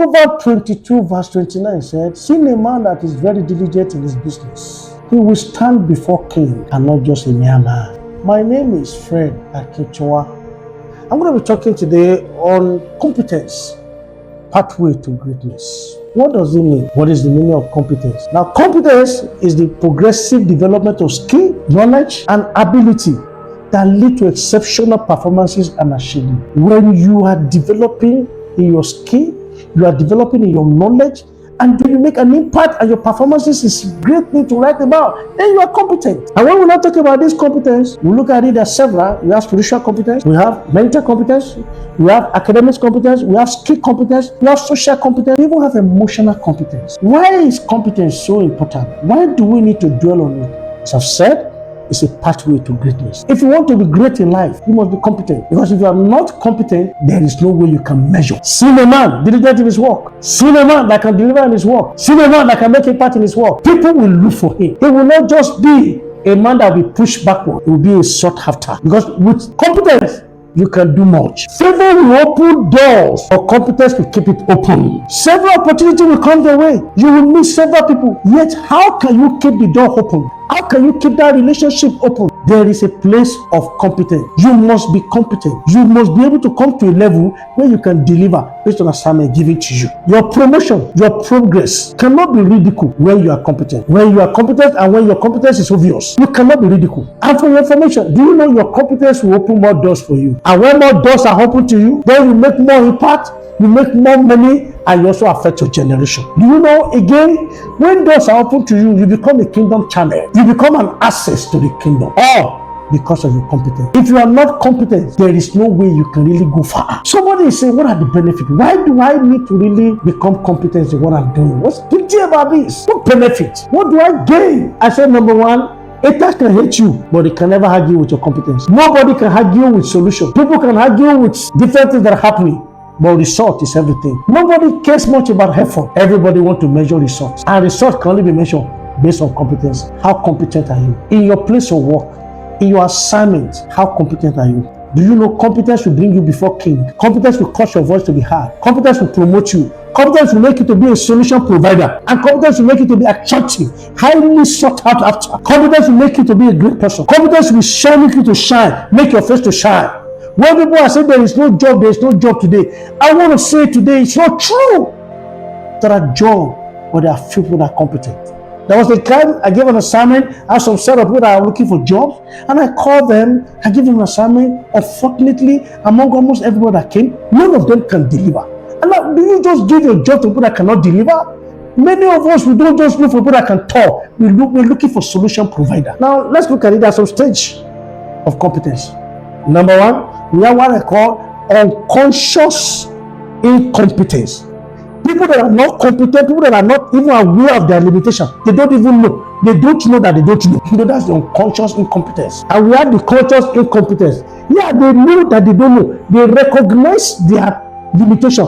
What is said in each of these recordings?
Proverbs 22 verse 29 said, "Seeing a man that is very diligent in his business, he will stand before king and not just a mere man." My name is Fred Akintola. I'm going to be talking today on competence, pathway to greatness. What does it mean? What is the meaning of competence? Now, competence is the progressive development of skill, knowledge, and ability that lead to exceptional performances and achievement. When you are developing in your skill, you are developing in your knowledge, and then you make an impact and your performances is a great thing to write about, then you are competent. And when we're not talking about this competence, we look at it as several. We have spiritual competence, we have mental competence, we have academic competence, we have skill competence, we have social competence, we even have emotional competence. Why is competence so important? Why do we need to dwell on it? As I've said, it's a pathway to greatness. If you want to be great in life, you must be competent. Because if you are not competent, there is no way you can measure. See a man diligent in his work. See a man that can deliver in his work. See a man that can make a part in his work. People will look for him. He will not just be a man that will be pushed backward. He will be a sought after. Because with competence, you can do much. Favor will open doors, or competence will keep it open. Several opportunities will come your way. You will meet several people. Yet, how can you keep the door open? How can you keep that relationship open? There is a place of competence. You must be competent. You must be able to come to a level where you can deliver based on assignment given to you. Your promotion, your progress cannot be ridiculed when you are competent. When you are competent and when your competence is obvious, you cannot be ridiculed. And for your information, do you know your competence will open more doors for you? And when more doors are open to you, then you make more impact, you make more money, and you also affect your generation. Do you know, again, when doors are open to you, you become a kingdom channel. You become an access to the kingdom. All because of your competence. If you are not competent, there is no way you can really go far. Somebody is saying, what are the benefits? Why do I need to really become competent in what I'm doing? What's the big deal about this? What benefit? What do I gain? I said, number one, haters can hate you, but they can never argue with your competence. Nobody can argue with solutions. People can argue with different things that are happening, but result is everything. Nobody cares much about effort. Everybody wants to measure results, and results can only be measured based on competence. How competent are you? In your place of work, in your assignment, how competent are you? Do you know competence will bring you before king? Competence will cause your voice to be heard. Competence will promote you. Competence will make you to be a solution provider. And competence will make you to be attractive, highly sought out after. Competence will make you to be a great person. Competence will make you to shine, make your face to shine. When people are saying there is no job today, I want to say today it's not true. There are jobs, but there are few people that are competent. There was a time I gave an assignment, I had some set of people that are looking for jobs, and I called them, I gave them an assignment. Unfortunately, among almost everybody that came, none of them can deliver. And now, do you just give your job to people that cannot deliver? Many of us, we don't just look for people that can talk. We're looking for solution provider. Now, let's look at it at some stage of competence. Number one, we have what I call unconscious incompetence. People that are not competent, people that are not even aware of their limitation, they don't even know. They don't know that they don't know. You know, that's the unconscious incompetence. And we have the conscious incompetence. Yeah, they know that they don't know. They recognize their limitation,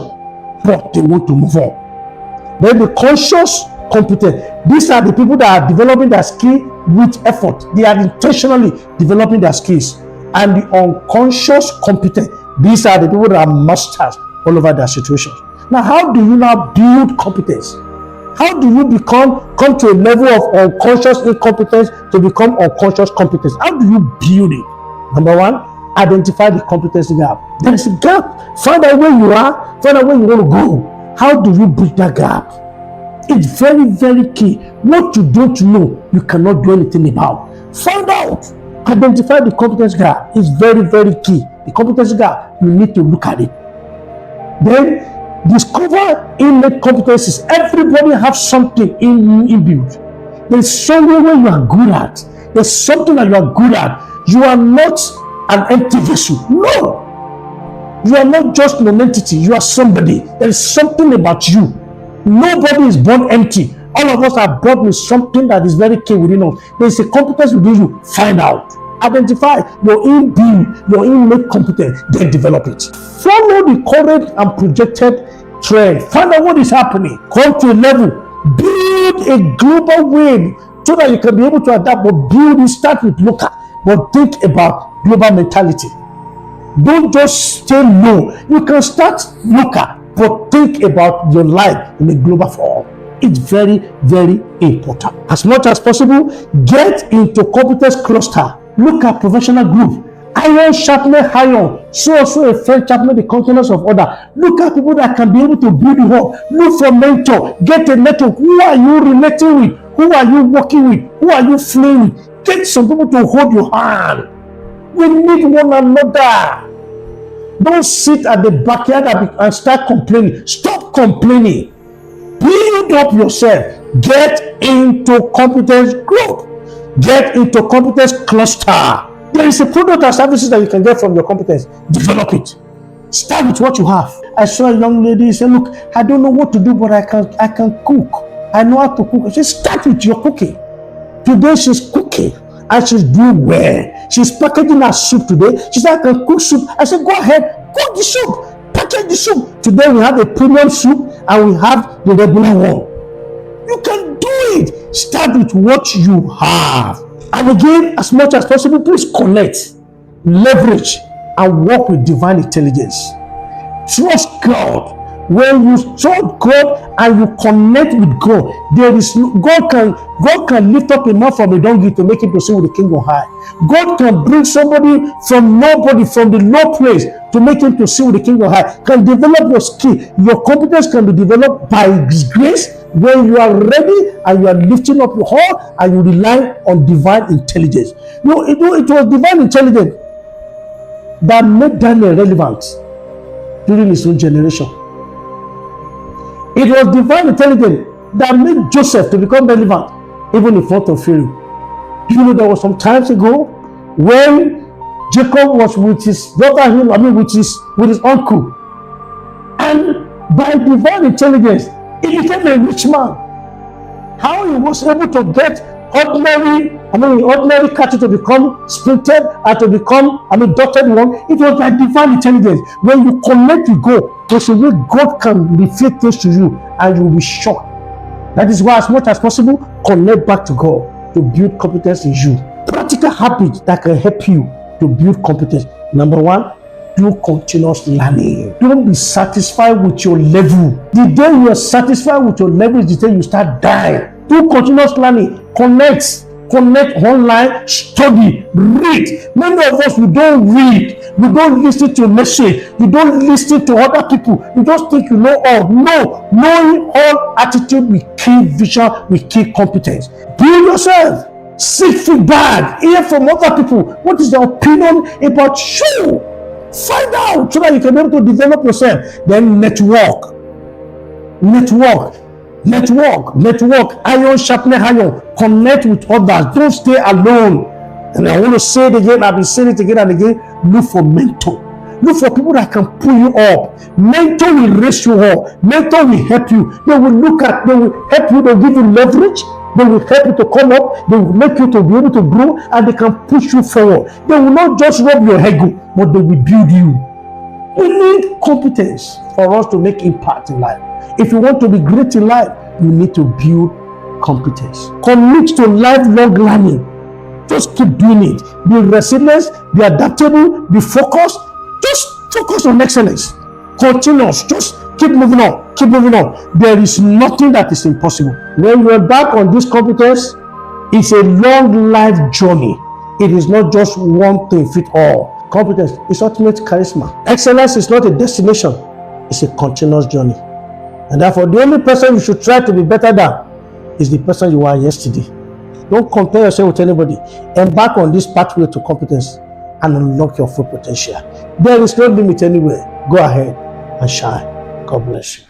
but they want to move on. Then the conscious competent. These are the people that are developing their skill with effort. They are intentionally developing their skills. And the unconscious competent. These are the people that are masters all over their situations. Now, how do you now build competence? How do you come to a level of unconscious incompetence to become unconscious competence? How do you build it? Number one, identify the competency gap. There is a gap. Find out where you are. Find out where you want to go. How do you bridge that gap? It's very, very key. What you don't know, you cannot do anything about. Find out. Identify the competence gap. It's very, very key. The competence gap, you need to look at it. Then, discover innate competencies. Everybody has something inbuilt. There's somewhere where you are good at. There's something that you are good at. You are not an empty vessel. No. You are not just an entity. You are somebody. There is something about you. Nobody is born empty. All of us are born with something that is very key within us. There is a competence within you. Find out. Identify your inbuilt, your innate competence, then develop it. Follow the current and projected trend. Find out what is happening. Come to a level. Build a global wave so that you can be able to adapt. But build it, start with local. But think about global mentality. Don't just stay low. You can start local. but think about your life in a global form. It's very, very important. As much as possible, get into competence cluster. Look at professional group. Iron sharpening iron. So also a friend sharpening the countenance of other. Look at people that can be able to build you up. Look for mentor. Get a network. Who are you relating with? Who are you working with? Who are you flowing with? Get some people to hold your hand. We need one another. Don't sit at the backyard and start complaining. Stop complaining. Build up yourself. Get into competence group. Get into competence cluster. There is a product or services that you can get from your competence. Develop it. Start with what you have. I saw a young lady say, look, I don't know what to do, but I can cook. I know how to cook. She said, start with your cooking. Today she's cooking and she's doing well. She's packaging her soup today. She said, I can cook soup. I said, go ahead, cook the soup. Package the soup. Today we have a premium soup and we have the regular one. You can do it. Start with what you have. And again, as much as possible, please connect, leverage, and work with divine intelligence. Trust God. When you trust God and you connect with God, God can lift up a man from a donkey to make him to sit with the king on high. God can bring somebody from nobody, from the low place, to make him to sit with the king on high. Can develop your skill. Your competence can be developed by His grace when you are ready and you are lifting up your heart and you rely on divine intelligence. It was divine intelligence that made Daniel relevant during his own generation. It was divine intelligence that made Joseph to become relevant even in front of Pharaoh. Do you know there was some times ago when Jacob was with his brother, with his uncle, and by divine intelligence he became a rich man. How he was able to get ordinary cattle to become splintered and to become dotted one, it was by divine intelligence. When you connect with God, there's a way God can reveal things to you and you will be shocked. That is why, as much as possible, connect back to God to build competence in you. Practical habits that can help you to build competence. Number one, do continuous learning. Don't be satisfied with your level. The day you are satisfied with your level is the day you start dying. Do continuous learning. Connect online, study, read. Many of us, we don't read. We don't listen to message. You don't listen to other people. You just think you know all. No. Knowing all attitude will kill vision, will kill competence. Build yourself. Seek feedback. Hear from other people. What is their opinion about you? Find out so that you can be able to develop yourself. Then network. Iron sharpening iron. Connect with others. Don't stay alone. And I want to say it again. I've been saying it again and again. Look for mentor. Look for people that can pull you up. Mentor will raise you up. Mentor will help you. They will help you. They'll give you leverage. They will help you to come up. They will make you to be able to grow, and they can push you forward. They will not just rub your ego, but they will build you. We need competence for us to make impact in life. If you want to be great in life, you need to build competence. Commit to lifelong learning. Just keep doing it. Be resilient, be adaptable, be focused. Just focus on excellence. Continuous. Just keep moving on. There is nothing that is impossible. When you are back on this competence, it's a long life journey. It is not just one thing fit all. Competence is ultimate charisma. Excellence is not a destination. It's a continuous journey. And therefore, the only person you should try to be better than is the person you were yesterday. Don't compare yourself with anybody. Embark on this pathway to competence and unlock your full potential. There is no limit anywhere. Go ahead and shine. God bless you.